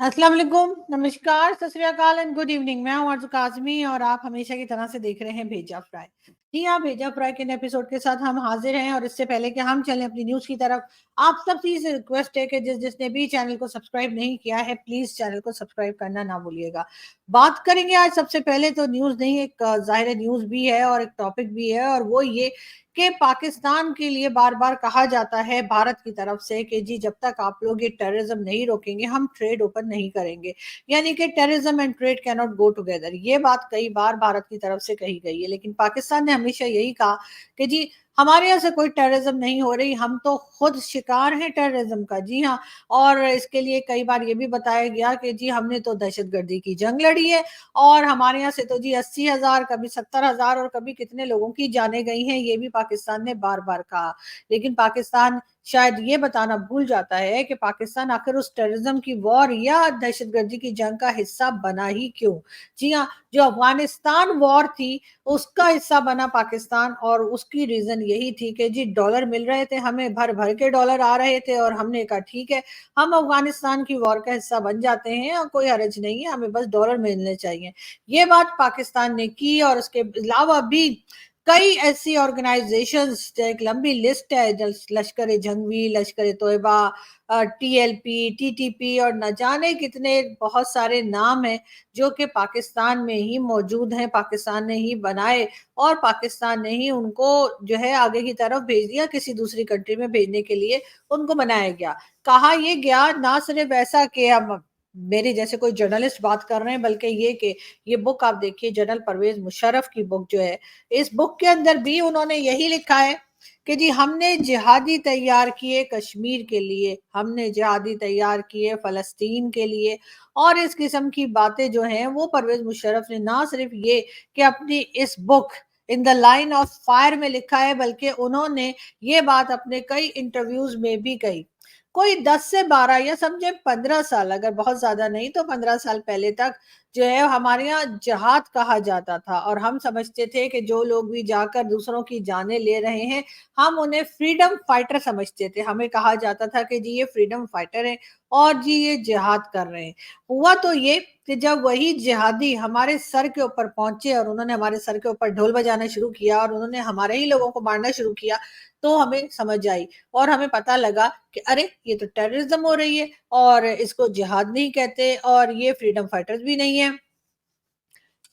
अस्सलाम वालेकुम, नमस्कार, सत श्री अकाल एंड गुड इवनिंग। मैं हूं आरज़ू काज़मी और आप हमेशा की तरह से देख रहे हैं भेजा फ्राई। जी हाँ, भेजा फ्राई के नए एपिसोड के साथ हम हाजिर हैं और इससे पहले कि हम चलें अपनी न्यूज़ की तरफ, आप सबसे से रिक्वेस्ट है कि जिसने भी चैनल को सब्सक्राइब नहीं किया है, प्लीज़ चैनल को सब्सक्राइब करना ना भूलिएगा। बात करेंगे आज सबसे पहले तो न्यूज़ नहीं, एक ज़ाहिर है न्यूज़ भी है और एक टॉपिक भी है, और वो ये कि पाकिस्तान के लिए बार-बार कहा जाता है भारत की तरफ से कि जी जब तक आप लोग ये टेररिज्म नहीं रोकेंगे, हम ट्रेड ओपन नहीं करेंगे। यानी कि terrorism and trade can not go together. ये बात कई बार भारत की तरफ से कही गई है, लेकिन पाकिस्तान ने हमेशा यही कहा कि जी हमारे यहाँ से कोई टेररिज्म नहीं हो रही, हम तो खुद शिकार हैं टेररिज्म का। जी हाँ, और इसके लिए कई बार ये भी बताया गया कि जी हमने तो दहशतगर्दी की जंग लड़ी है और हमारे यहाँ से तो जी 80,000, कभी 70,000 और कभी कितने लोगों की जाने गई हैं, ये भी पाकिस्तान ने बार बार कहा। लेकिन पाकिस्तान शायद ये बताना भूल जाता है कि पाकिस्तान आखिर उस टेररिज्म की वॉर या दहशतगर्दी की जंग का हिस्सा बना ही क्यों। जी हाँ, जो अफगानिस्तान वॉर थी उसका हिस्सा बना पाकिस्तान, और उसकी रीजन यही थी कि जी डॉलर मिल रहे थे, हमें भर भर के डॉलर आ रहे थे और हमने कहा ठीक है, हम अफगानिस्तान की वॉर का हिस्सा बन जाते हैं और कोई हर्ज नहीं है, हमें बस डॉलर मिलने चाहिए। ये बात पाकिस्तान ने की, और उसके अलावा भी कई ऐसी ऑर्गेनाइजेशंस, एक लंबी लिस्ट है, लश्कर जंगवी, लश्कर तोयबा, टीएलपी, टीटीपी और न जाने कितने बहुत सारे नाम हैं जो कि पाकिस्तान में ही मौजूद हैं, पाकिस्तान ने ही बनाए और पाकिस्तान ने ही उनको जो है आगे की तरफ भेज दिया, किसी दूसरी कंट्री में भेजने के लिए उनको बनाया गया। कहा ये गया ना सिर्फ ऐसा कि हम मेरे जैसे कोई जर्नलिस्ट बात कर रहे हैं, बल्कि ये कि ये बुक आप देखिए, जनरल परवेज मुशर्रफ की बुक जो है, इस बुक के अंदर भी उन्होंने यही लिखा है कि जी हमने जिहादी तैयार किए कश्मीर के लिए, हमने जिहादी तैयार किए फलस्तीन के लिए। और इस किस्म की बातें जो हैं वो परवेज मुशर्रफ ने ना सिर्फ ये कि अपनी इस book in the line of fire में लिखा है, बल्कि उन्होंने ये बात अपने कई इंटरव्यूज में भी कही। कोई 10 से 12 या समझे 15 साल, अगर बहुत ज्यादा नहीं तो 15 साल पहले तक जो है हमारे यहाँ जिहाद कहा जाता था, और हम समझते थे कि जो लोग भी जाकर दूसरों की जानें ले रहे हैं, हम उन्हें फ्रीडम फाइटर समझते थे। हमें कहा जाता था कि जी ये फ्रीडम फाइटर हैं और जी ये जिहाद कर रहे हैं। हुआ तो ये कि जब वही जिहादी हमारे सर के ऊपर पहुंचे और उन्होंने हमारे सर के ऊपर ढोल बजाना शुरू किया और उन्होंने हमारे ही लोगों को मारना शुरू किया, तो हमें समझ आई और हमें पता लगा कि अरे ये तो टेररिज्म हो रही है, और इसको जिहाद नहीं कहते और ये फ्रीडम फाइटर्स भी नहीं है,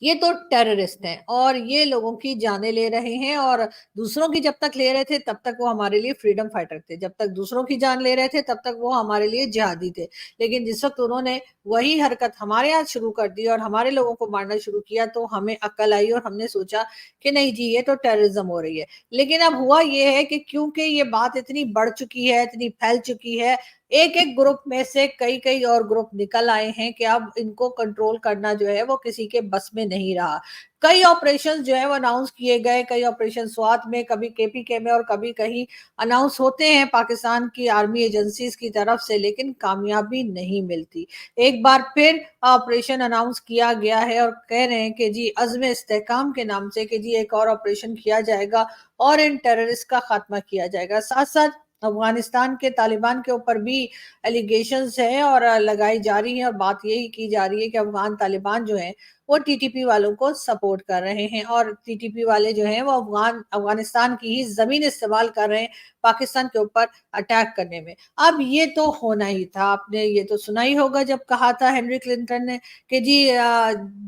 ये तो टेररिस्ट हैं और ये लोगों की जानें ले रहे हैं। और दूसरों की जब तक ले रहे थे तब तक वो हमारे लिए फ्रीडम फाइटर थे, जब तक दूसरों की जान ले रहे थे तब तक वो हमारे लिए जिहादी थे। लेकिन जिस वक्त उन्होंने वही हरकत हमारे यहाँ शुरू कर दी और हमारे लोगों को मारना शुरू किया, तो हमें अक्ल आई और हमने सोचा कि नहीं जी ये तो टेररिज्म हो रही है। लेकिन अब हुआ ये है कि क्योंकि ये बात इतनी बढ़ चुकी है, इतनी फैल चुकी है, एक एक ग्रुप में से कई कई और ग्रुप निकल आए हैं कि अब इनको कंट्रोल करना जो है वो किसी के बस में नहीं रहा। कई ऑपरेशन जो है वो अनाउंस किए गए, कई ऑपरेशन स्वात में, कभी केपीके में और कभी कहीं अनाउंस होते हैं पाकिस्तान की आर्मी एजेंसीज की तरफ से, लेकिन कामयाबी नहीं मिलती। एक बार फिर ऑपरेशन अनाउंस किया गया है और कह रहे हैं कि जी अज़्म इस्तेहकाम के नाम से कि जी एक और ऑपरेशन किया जाएगा और इन टेररिस्ट का खात्मा किया जाएगा। साथ साथ अफगानिस्तान के तालिबान के ऊपर भी एलिगेशंस हैं और लगाई जा रही हैं, और बात यही की जा रही है कि अफगान तालिबान जो हैं वो टीटीपी वालों को सपोर्ट कर रहे हैं और टीटीपी वाले जो हैं वो अफगानिस्तान की ही जमीन इस्तेमाल कर रहे हैं पाकिस्तान के ऊपर अटैक करने में। अब ये तो होना ही था, आपने ये तो सुना ही होगा जब कहा था हेनरी क्लिंटन ने कि जी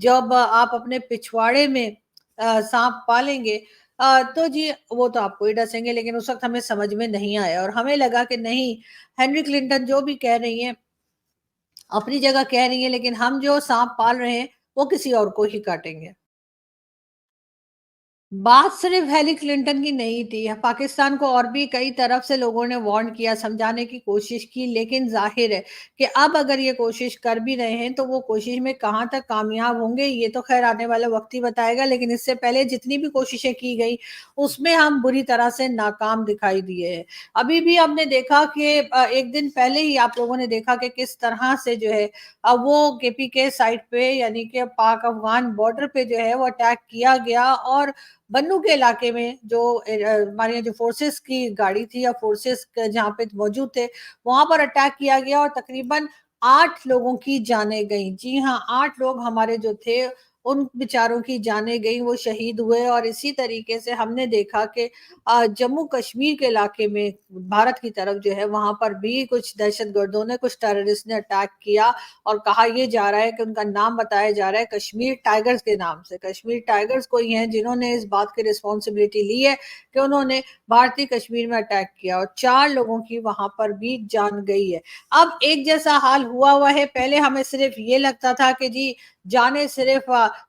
जब आप अपने पिछवाड़े में सांप पालेंगे तो जी वो तो आपको ही डसेंगे। लेकिन उस वक्त हमें समझ में नहीं आया और हमें लगा कि नहीं, हेनरी क्लिंटन जो भी कह रही हैं अपनी जगह कह रही हैं, लेकिन हम जो सांप पाल रहे हैं वो किसी और को ही काटेंगे। बात सिर्फ हिलरी क्लिंटन की नहीं थी, पाकिस्तान को और भी कई तरफ से लोगों ने वार्न किया, समझाने की कोशिश की, लेकिन जाहिर है कि अब अगर ये कोशिश कर भी रहे हैं तो वो कोशिश में कहाँ तक कामयाब होंगे ये तो खैर आने वाला वक्त ही बताएगा। लेकिन इससे पहले जितनी भी कोशिशें की गई उसमें हम बुरी तरह से नाकाम दिखाई दिए हैं। अभी भी हमने देखा कि एक दिन पहले ही आप लोगों ने देखा कि किस तरह से जो है अब वो केपी के साइड पे यानी कि पाक अफगान बॉर्डर पे जो है वो अटैक किया गया, और बन्नू के इलाके में जो हमारे यहाँ जो फोर्सेस की गाड़ी थी या फोर्सेस जहाँ पे मौजूद थे वहां पर अटैक किया गया और तकरीबन 8 लोगों की जानें गई। जी हाँ, 8 लोग हमारे जो थे उन बेचारों की जानें गई, वो शहीद हुए। और इसी तरीके से हमने देखा कि जम्मू कश्मीर के इलाके में भारत की तरफ जो है वहां पर भी कुछ दहशतगर्दों ने, कुछ टेररिस्ट ने अटैक किया, और कहा यह जा रहा है कि उनका नाम बताया जा रहा है कश्मीर टाइगर्स के नाम से। कश्मीर टाइगर्स कोई हैं जिन्होंने इस बात की रिस्पॉन्सिबिलिटी ली है कि उन्होंने भारतीय कश्मीर में अटैक किया, और 4 लोगों की वहां पर भी जान गई है। अब एक जैसा हाल हुआ है। पहले हमें सिर्फ ये लगता था कि जी जाने सिर्फ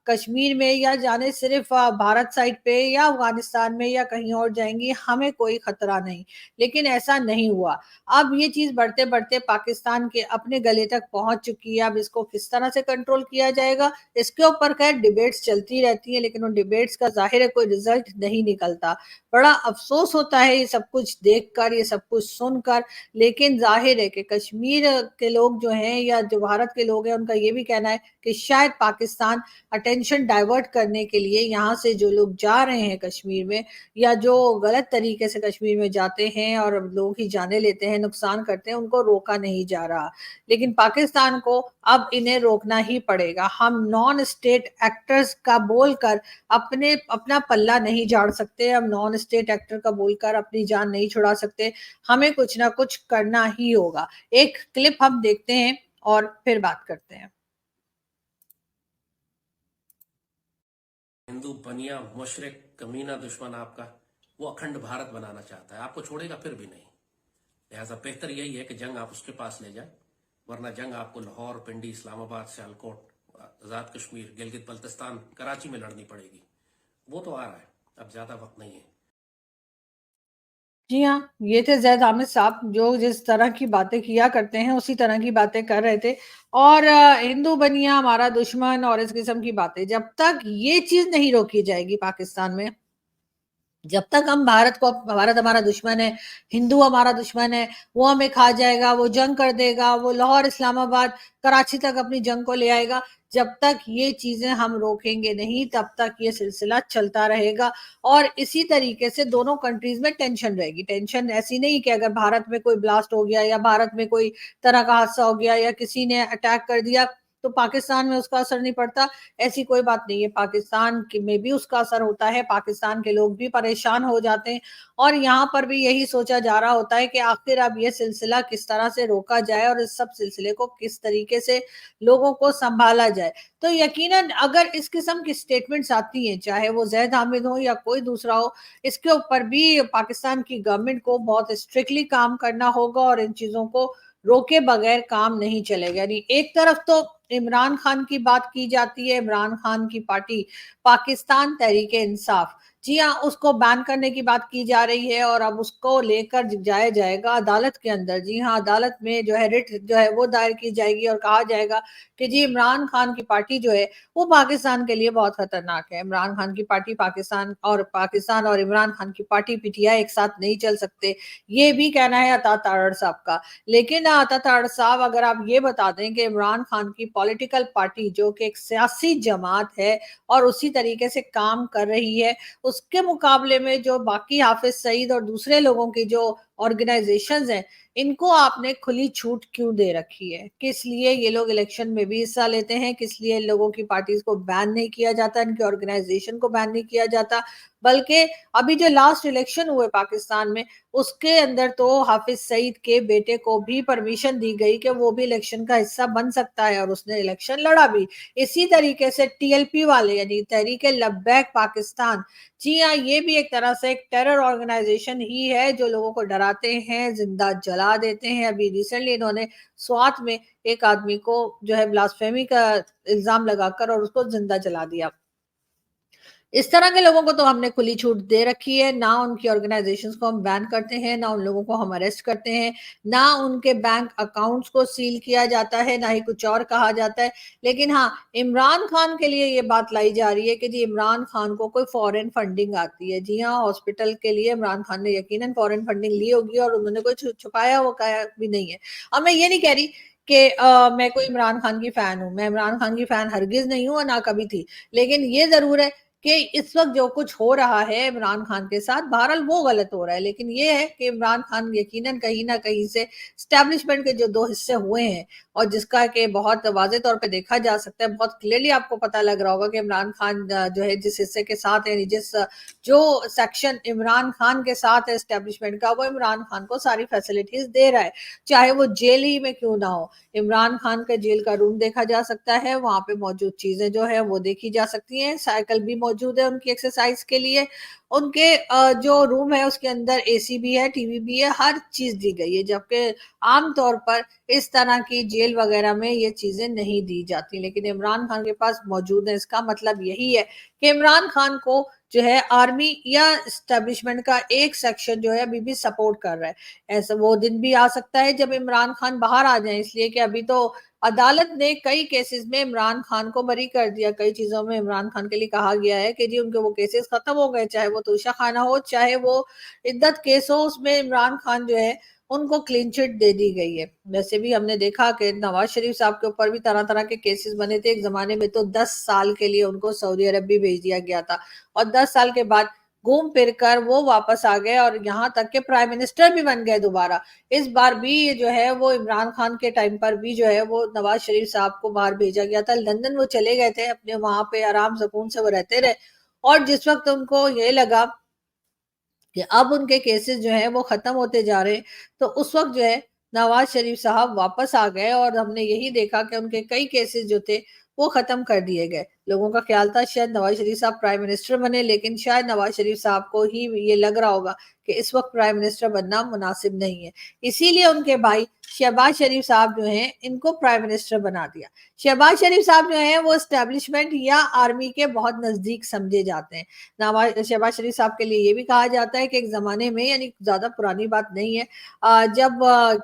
कश्मीर में या जाने सिर्फ भारत साइड पे या अफगानिस्तान में या कहीं और जाएंगी, हमें कोई खतरा नहीं, लेकिन ऐसा नहीं हुआ। अब ये चीज बढ़ते बढ़ते पाकिस्तान के अपने गले तक पहुंच चुकी है। अब इसको किस तरह से कंट्रोल किया जाएगा, इसके ऊपर खैर डिबेट्स चलती रहती है, लेकिन उन डिबेट्स का जाहिर है कोई रिजल्ट नहीं निकलता। बड़ा अफसोस होता है ये सब कुछ देखकर, ये सब कुछ सुनकर। लेकिन जाहिर है कि कश्मीर के लोग जो हैं या जो भारत के लोग हैं, उनका ये भी कहना है कि शायद पाकिस्तान अटेंशन डाइवर्ट करने के लिए यहाँ से जो लोग जा रहे हैं कश्मीर में, या जो गलत तरीके से कश्मीर में जाते हैं और लोगों की जानें लेते हैं, नुकसान करते हैं, उनको रोका नहीं जा रहा। लेकिन पाकिस्तान को अब इन्हें रोकना ही पड़ेगा। हम नॉन स्टेट एक्टर्स का बोलकर अपना पल्ला नहीं झाड़ सकते। हम नॉन स्टेट एक्टर का बोलकर अपनी जान नहीं छुड़ा सकते। हमें कुछ ना कुछ करना ही होगा। एक क्लिप हम देखते हैं और फिर बात करते हैं। हिंदू बनिया मुशरिक कमीना दुश्मन आपका, वो अखंड भारत बनाना चाहता है, आपको छोड़ेगा फिर भी नहीं। लिहाजा बेहतर यही है कि जंग आप उसके पास ले जाए, वरना जंग आपको लाहौर, पिंडी, इस्लामाबाद, सियालकोट, आजाद कश्मीर, गिलगित बल्तिस्तान, कराची में लड़नी पड़ेगी। वो तो आ रहा है, अब ज्यादा वक्त नहीं है। जी हाँ, ये थे जैद हामिद साहब, जो जिस तरह की बातें किया करते हैं उसी तरह की बातें कर रहे थे। और हिंदू बनिया हमारा दुश्मन और इस किस्म की बातें, जब तक ये चीज नहीं रोकी जाएगी पाकिस्तान में, जब तक हम भारत को, भारत हमारा दुश्मन है, हिंदू हमारा दुश्मन है, वो हमें खा जाएगा, वो जंग कर देगा, वो लाहौर, इस्लामाबाद, कराची तक अपनी जंग को ले आएगा, जब तक ये चीजें हम रोकेंगे नहीं, तब तक ये सिलसिला चलता रहेगा। और इसी तरीके से दोनों कंट्रीज में टेंशन रहेगी। टेंशन ऐसी नहीं कि अगर भारत में कोई ब्लास्ट हो गया या भारत में कोई तरह का हादसा हो गया या किसी ने अटैक कर दिया तो पाकिस्तान में उसका असर नहीं पड़ता। ऐसी कोई बात नहीं है, पाकिस्तान में भी उसका असर होता है, पाकिस्तान के लोग भी परेशान हो जाते हैं। और यहाँ पर भी यही सोचा जा रहा होता है कि आखिर अब ये सिलसिला किस तरह से रोका जाए और इस सब सिलसिले को किस तरीके से लोगों को संभाला जाए। तो यकीनन अगर इस किस्म की स्टेटमेंट्स आती हैं, चाहे वो जैद हामिद हो या कोई दूसरा हो, इसके ऊपर भी पाकिस्तान की गवर्नमेंट को बहुत स्ट्रिक्टली काम करना होगा और इन चीजों को रोके बगैर काम नहीं चलेगा। यानी एक तरफ तो इमरान खान की बात की जाती है, इमरान खान की पार्टी पाकिस्तान तहरीक इंसाफ, जी हाँ, उसको बैन करने की बात की जा रही है और अब उसको लेकर जाया जाएगा अदालत के अंदर। जी हाँ, अदालत में जो है रिट जो है वो दायर की जाएगी और कहा जाएगा कि जी इमरान खान की पार्टी जो है वो पाकिस्तान के लिए बहुत खतरनाक है। इमरान खान की पार्टी, पाकिस्तान और इमरान खान की पार्टी पीटीआई एक साथ नहीं चल सकते, ये भी कहना है अता तारड़ साहब का। लेकिन अता तारड़ साहब, अगर आप ये बता दें कि इमरान खान की पॉलिटिकल पार्टी जो कि एक सियासी जमात है और उसी तरीके से काम कर रही है, उसके मुकाबले में जो बाकी हाफिज सईद और दूसरे लोगों की जो ऑर्गेनाइजेशंस हैं, इनको आपने खुली छूट क्यों दे रखी है? किस लिए ये लोग इलेक्शन में भी हिस्सा लेते हैं? किस लिए इन लोगों की पार्टीज को बैन नहीं किया जाता, इनके ऑर्गेनाइजेशन को बैन नहीं किया जाता? बल्कि अभी जो लास्ट इलेक्शन हुए पाकिस्तान में, उसके अंदर तो हाफिज सईद के बेटे को भी परमिशन दी गई कि वो भी इलेक्शन का हिस्सा बन सकता है और उसने इलेक्शन लड़ा भी। इसी तरीके से टीएलपी वाले यानी तहरीक लब्बैक पाकिस्तान, जी हाँ, ये भी एक तरह से एक टेरर ऑर्गेनाइजेशन ही है जो लोगों को डराते हैं, जिंदा जला देते हैं। अभी रिसेंटली इन्होंने स्वात में एक आदमी को जो है ब्लास्फेमी का इल्जाम लगाकर और उसको जिंदा जला दिया। इस तरह के लोगों को तो हमने खुली छूट दे रखी है, ना उनकी ऑर्गेनाइजेशंस को हम बैन करते हैं, ना उन लोगों को हम अरेस्ट करते हैं, ना उनके बैंक अकाउंट्स को सील किया जाता है, ना ही कुछ और कहा जाता है। लेकिन हाँ, इमरान खान के लिए ये बात लाई जा रही है कि जी इमरान खान को कोई फॉरेन फंडिंग आती है। जी हाँ, हॉस्पिटल के लिए इमरान खान ने यकीनन फॉरेन फंडिंग ली होगी और उन्होंने कोई छुपाया वो भी नहीं है। अब मैं ये नहीं कह रही कि मैं कोई इमरान खान की फैन हूं, मैं इमरान खान की फैन हरगिज नहीं हूं और ना कभी थी। लेकिन ये जरूर है کہ इस वक्त जो कुछ हो रहा है इमरान खान के साथ, बहरहाल वो गलत हो रहा है, लेकिन ये है कि इमरान खान यकीनन कहीं ना कहीं से स्टैब्लिशमेंट के जो 2 हिस्से हुए हैं और जिसका कि बहुत वाज़ेह तौर पे देखा जा सकता है, बहुत क्लियरली आपको पता लग रहा होगा कि इमरान खान जो है जिस हिस्से के साथ है, जिस जो सेक्शन इमरान खान के साथ है एस्टेब्लिशमेंट का, वो इमरान खान को सारी फैसिलिटीज दे रहा है, चाहे वो जेल ही में क्यों ना हो। इमरान खान का जेल का रूम देखा जा सकता है, वहां पे मौजूद चीजें जो है वो देखी जा सकती हैं, साइकिल भी मौजूद है उनकी एक्सरसाइज के लिए, उनके जो रूम है उसके अंदर एसी भी है, टीवी भी है, हर चीज दी गई है, जबकि आमतौर पर इस तरह की जेल वगैरह में ये चीजें नहीं दी जाती, लेकिन इमरान खान के पास मौजूद है। इसका मतलब यही है कि इमरान खान को जो है आर्मी या स्टैब्लिशमेंट का एक सेक्शन जो है अभी भी सपोर्ट कर रहा है। ऐसा वो दिन भी आ सकता है जब इमरान खान बाहर आ जाए, इसलिए कि अभी तो अदालत ने कई केसेस में इमरान खान को बरी कर दिया, कई चीजों में इमरान खान के लिए कहा गया है कि जी उनके वो केसेस खत्म हो गए, चाहे वो तोशा खाना हो, चाहे वो इद्दत केस हो, उसमें इमरान खान जो है उनको क्लीन चिट दे दी गई है। वैसे भी हमने देखा कि नवाज शरीफ साहब के ऊपर भी तरह तरह के केसेस बने थे, एक जमाने में तो 10 साल के लिए उनको सऊदी अरब भी भेज दिया गया था और 10 साल के बाद घूम फिर कर वो वापस आ गए और यहाँ तक के प्राइम मिनिस्टर भी बन गए दोबारा। इस बार भी जो है वो इमरान खान के टाइम पर भी जो है वो नवाज शरीफ साहब को बाहर भेजा गया था, लंदन वो चले गए थे, अपने वहां पे आराम सुकून से वो रहते रहे, और जिस वक्त उनको ये लगा कि अब उनके केसेस जो है वो खत्म होते जा रहे हैं, तो उस वक्त जो है नवाज शरीफ साहब वापस आ गए और हमने यही देखा कि उनके कई केसेस जो थे वो खत्म कर दिए गए। लोगों का ख्याल था शायद नवाज शरीफ साहब प्राइम मिनिस्टर बने, लेकिन शायद नवाज शरीफ साहब को ही ये लग रहा होगा कि इस वक्त प्राइम मिनिस्टर बनना मुनासिब नहीं है, इसीलिए उनके भाई शहबाज शरीफ साहब जो हैं इनको प्राइम मिनिस्टर बना दिया। शहबाज शरीफ साहब जो हैं वो एस्टेब्लिशमेंट या आर्मी के बहुत नजदीक समझे जाते हैं। नवाज शहबाज शरीफ साहब के लिए ये भी कहा जाता है कि एक जमाने में, यानी ज्यादा पुरानी बात नहीं है, जब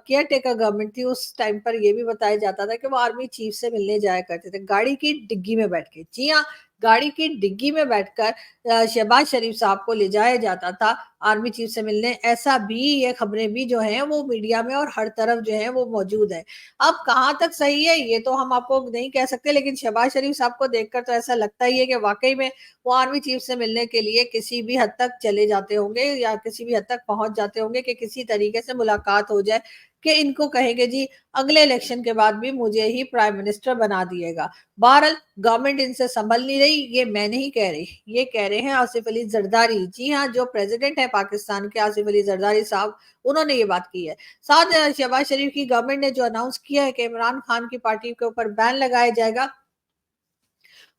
केयर टेकर गवर्नमेंट थी उस टाइम पर ये भी बताया जाता था कि वो आर्मी चीफ से मिलने जाया करते थे गाड़ी की डिग्गी में बैठ के। जी हाँ, गाड़ी की डिग्गी में बैठकर शहबाज शरीफ साहब को ले जाया जाता था आर्मी चीफ से मिलने। ऐसा भी ये खबरें भी जो हैं वो मीडिया में और हर तरफ जो है वो मौजूद है। अब कहाँ तक सही है ये तो हम आपको नहीं कह सकते, लेकिन शहबाज शरीफ साहब को देखकर तो ऐसा लगता ही है कि वाकई में वो आर्मी चीफ से मिलने के लिए किसी भी हद तक चले जाते होंगे या किसी भी हद तक पहुंच जाते होंगे कि किसी तरीके से मुलाकात हो जाए कि इनको कहेंगे जी अगले इलेक्शन के बाद भी मुझे ही प्राइम मिनिस्टर बना दिएगा। बहरहाल गवर्नमेंट इनसे संभल नहीं रही, ये मैं नहीं कह रही, ये कह रहे हैं आसिफ अली जरदारी। जी हाँ, जो प्रेसिडेंट है पाकिस्तान के आसिफ अली जरदारी साहब, उन्होंने ये बात की है। साथ शहबाज शरीफ की गवर्नमेंट ने जो अनाउंस किया है कि इमरान खान की पार्टी के ऊपर बैन लगाया जाएगा,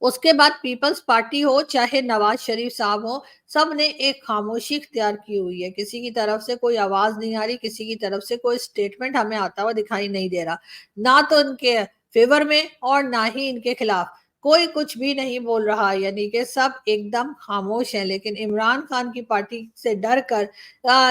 उसके बाद पीपल्स पार्टी हो चाहे नवाज शरीफ साहब हो, सब ने एक खामोशी इख्तियार की हुई है। किसी की तरफ से कोई आवाज नहीं आ रही, किसी की तरफ से कोई स्टेटमेंट हमें आता हुआ दिखाई नहीं दे रहा, ना तो इनके फेवर में और ना ही इनके खिलाफ कोई कुछ भी नहीं बोल रहा, यानी कि सब एकदम खामोश हैं। लेकिन इमरान खान की पार्टी से डर कर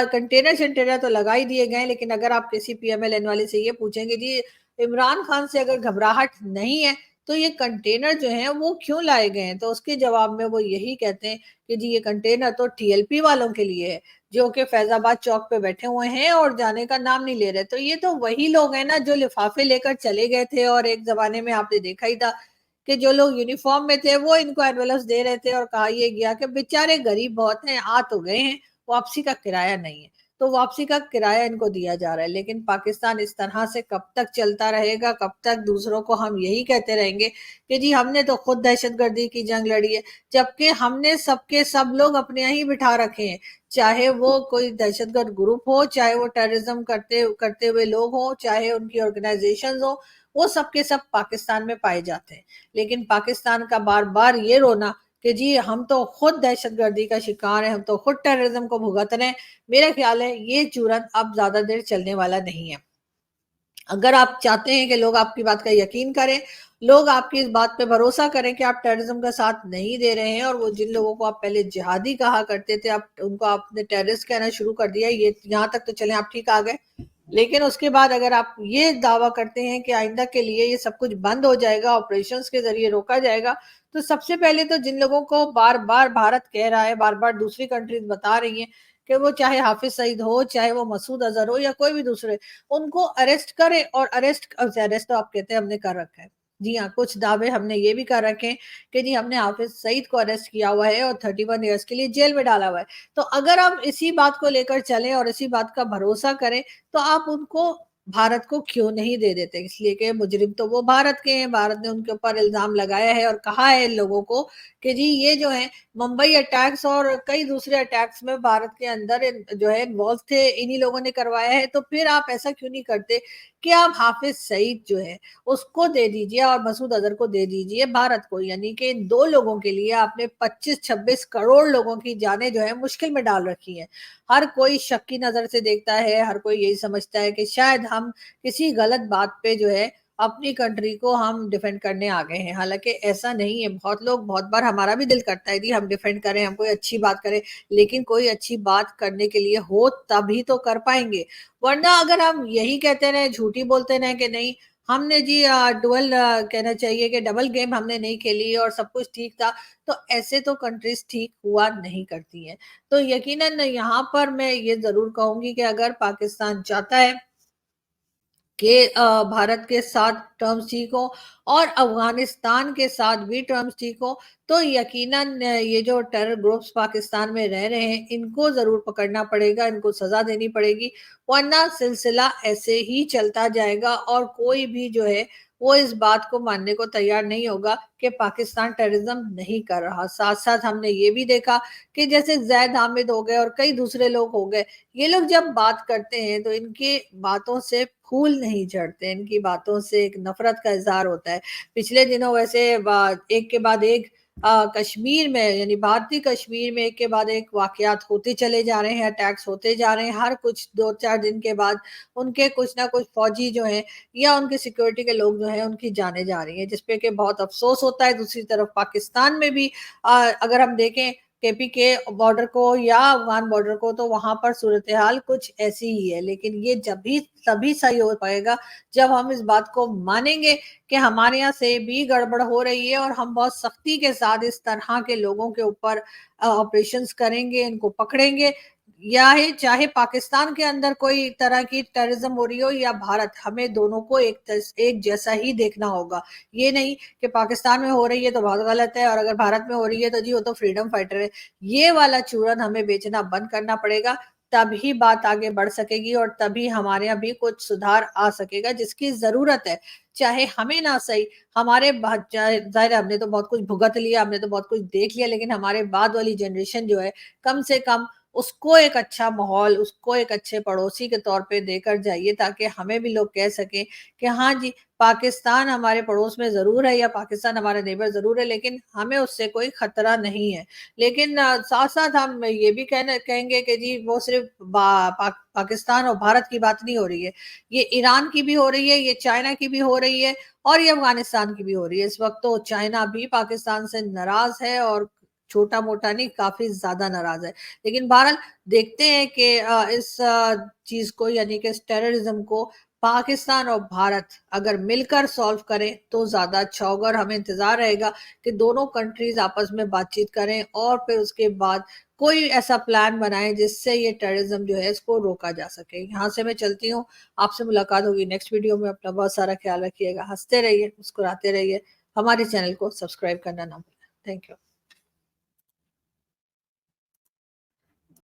कंटेनर शंटेनर तो लगा ही दिए गए, लेकिन अगर आप किसी पीएमएलएन वाले से ये पूछेंगे जी इमरान खान से अगर घबराहट नहीं है तो ये कंटेनर जो हैं वो क्यों लाए गए हैं, तो उसके जवाब में वो यही कहते हैं कि जी ये कंटेनर तो टीएलपी वालों के लिए है जो कि फैजाबाद चौक पे बैठे हुए हैं और जाने का नाम नहीं ले रहे। तो ये तो वही लोग हैं ना जो लिफाफे लेकर चले गए थे, और एक जमाने में आपने देखा ही था कि जो लोग यूनिफॉर्म में थे वो इनको एनवेलप्स दे रहे थे और कहा ये गया कि बेचारे गरीब बहुत हैं, आ तो गए हैं, वापसी का किराया नहीं है, तो वापसी का किराया इनको दिया जा रहा है। लेकिन पाकिस्तान इस तरह से कब तक चलता रहेगा, कब तक दूसरों को हम यही कहते रहेंगे कि जी हमने तो खुद दहशतगर्दी की जंग लड़ी है, जबकि हमने सबके सब लोग अपने यहाँ ही बिठा रखे हैं, चाहे वो कोई दहशतगर्द ग्रुप हो, चाहे वो टेररिज्म करते करते हुए लोग हो, चाहे उनकी ऑर्गेनाइजेशन हो, वो सबके सब पाकिस्तान में पाए जाते हैं। लेकिन पाकिस्तान का बार बार ये रोना कि जी हम तो खुद दहशतगर्दी का शिकार है, हम तो खुद टेररिज्म को भुगत रहे हैं, मेरा ख्याल है ये चूरन अब ज्यादा देर चलने वाला नहीं है। अगर आप चाहते हैं कि लोग आपकी बात का यकीन करें, लोग आपकी इस बात पे भरोसा करें कि आप टेररिज्म का साथ नहीं दे रहे हैं, और वो जिन लोगों को आप पहले जिहादी कहा करते थे आप उनको आपने टेररिस्ट कहना शुरू कर दिया, ये यहाँ तक तो चले आप ठीक आ गए, लेकिन उसके बाद अगर आप ये दावा करते हैं कि आइंदा के लिए ये सब कुछ बंद हो जाएगा, ऑपरेशंस के जरिए रोका जाएगा, तो सबसे पहले तो जिन लोगों को बार बार भारत कह रहा है, बार बार दूसरी कंट्रीज बता रही हैं कि वो चाहे हाफिज सईद हो, चाहे वो मसूद अजहर हो या कोई भी दूसरे, उनको अरेस्ट करे, और अरेस्ट तो आप कहते हैं हमने कर रखा है, जी हाँ, कुछ दावे हमने ये भी कर रखे हैं कि जी हमने हाफिज सईद को अरेस्ट किया हुआ है और 31 ईयर्स के लिए जेल में डाला हुआ है। तो अगर आप इसी बात को लेकर चलें और इसी बात का भरोसा करें, तो आप उनको भारत को क्यों नहीं दे देते? इसलिए कि मुजरिम तो वो भारत के हैं, भारत ने उनके ऊपर इल्जाम लगाया है और कहा है लोगों को कि जी ये जो है मुंबई अटैक्स और कई दूसरे अटैक्स में भारत के अंदर जो है इन्वॉल्व थे, इन्हीं लोगों ने करवाया है। तो फिर आप ऐसा क्यों नहीं करते कि आप हाफिज सईद जो है उसको दे दीजिए और मसूद अजहर को दे दीजिए भारत को। यानी कि इन दो लोगों के लिए आपने 25-26 करोड़ लोगों की जानें जो है मुश्किल में डाल रखी है। हर कोई शक की नजर से देखता है, हर कोई यही समझता है कि शायद हम किसी गलत बात पे जो है अपनी कंट्री को हम डिफेंड करने आ गए हैं। हालांकि ऐसा नहीं है। बहुत लोग, बहुत बार हमारा भी दिल करता है कि हम डिफेंड करें, हम कोई अच्छी बात करें, लेकिन कोई अच्छी बात करने के लिए हो तभी तो कर पाएंगे। वरना अगर हम यही कहते रहे, झूठी बोलते रहे कि नहीं हमने जी डुअल कहना चाहिए कि डबल गेम हमने नहीं खेली और सब कुछ ठीक था, तो ऐसे तो कंट्रीज ठीक हुआ नहीं करती हैं। तो यकीनन यहाँ पर मैं ये जरूर कहूंगी कि अगर पाकिस्तान चाहता है कि भारत के साथ टर्म्स ठीक हो और अफगानिस्तान के साथ भी टर्म्स ठीक हो, तो यकीनन ये जो टेरर ग्रुप्स पाकिस्तान में रह रहे हैं इनको जरूर पकड़ना पड़ेगा, इनको सजा देनी पड़ेगी। वरना सिलसिला ऐसे ही चलता जाएगा और कोई भी जो है वो इस बात को मानने को तैयार नहीं होगा कि पाकिस्तान टेररिज्म नहीं कर रहा। साथ साथ हमने ये भी देखा कि जैसे जैद हामिद हो गए और कई दूसरे लोग हो गए, ये लोग जब बात करते हैं तो इनकी बातों से फूल नहीं झड़ते, इनकी बातों से एक नफरत का इजहार होता है। पिछले दिनों वैसे एक के बाद एक कश्मीर में, यानी भारतीय कश्मीर में एक के बाद एक वाकयात होते चले जा रहे हैं, अटैक्स होते जा रहे हैं। हर कुछ 2-4 दिन के बाद उनके कुछ ना कुछ फौजी जो हैं या उनके सिक्योरिटी के लोग जो हैं उनकी जाने जा रही हैं, जिसपे कि बहुत अफसोस होता है। दूसरी तरफ पाकिस्तान में भी अगर हम देखें केपी के बॉर्डर को या अफगान बॉर्डर को, तो वहां पर सूरत हाल कुछ ऐसी ही है। लेकिन ये जब भी तभी सही हो पाएगा जब हम इस बात को मानेंगे कि हमारे यहाँ से भी गड़बड़ हो रही है और हम बहुत सख्ती के साथ इस तरह के लोगों के ऊपर ऑपरेशंस करेंगे, इनको पकड़ेंगे। या है चाहे पाकिस्तान के अंदर कोई तरह की टेररिज्म हो रही हो या भारत, हमें दोनों को एक जैसा ही देखना होगा। ये नहीं कि पाकिस्तान में हो रही है तो बहुत गलत है और अगर भारत में हो रही है तो जी वो तो फ्रीडम फाइटर है। ये वाला चूरन हमें बेचना बंद करना पड़ेगा, तभी बात आगे बढ़ सकेगी और तभी हमारे यहाँ भी कुछ सुधार आ सकेगा जिसकी जरूरत है। चाहे हमें ना सही, हमारे जाहिर हमने तो बहुत कुछ भुगत लिया, हमने तो बहुत कुछ देख लिया, लेकिन हमारे बाद वाली जनरेशन जो है कम से कम उसको एक अच्छा माहौल, उसको एक अच्छे पड़ोसी के तौर पे देकर जाइए, ताकि हमें भी लोग कह सकें कि हाँ जी पाकिस्तान हमारे पड़ोस में जरूर है या पाकिस्तान हमारा नेबर जरूर है, लेकिन हमें उससे कोई खतरा नहीं है। लेकिन साथ साथ हम ये भी कहेंगे कि जी वो सिर्फ पाकिस्तान और भारत की बात नहीं हो रही है, ये ईरान की भी हो रही है, ये चाइना की भी हो रही है और ये अफगानिस्तान की भी हो रही है। इस वक्त तो चाइना भी पाकिस्तान से नाराज है और छोटा मोटा नहीं, काफी ज्यादा नाराज है। लेकिन बहरहाल देखते हैं कि इस चीज को, यानी कि इस टेररिज्म को पाकिस्तान और भारत अगर मिलकर सॉल्व करें तो ज्यादा अच्छा होगा और हमें इंतजार रहेगा कि दोनों कंट्रीज आपस में बातचीत करें और फिर उसके बाद कोई ऐसा प्लान बनाएं जिससे ये टेररिज्म जो है इसको रोका जा सके। यहाँ से मैं चलती हूँ, आपसे मुलाकात होगी नेक्स्ट वीडियो में। अपना बहुत सारा ख्याल रखिएगा, हंसते रहिए, मुस्कुराते रहिए, हमारे चैनल को सब्सक्राइब करना ना भूलें। Thank you.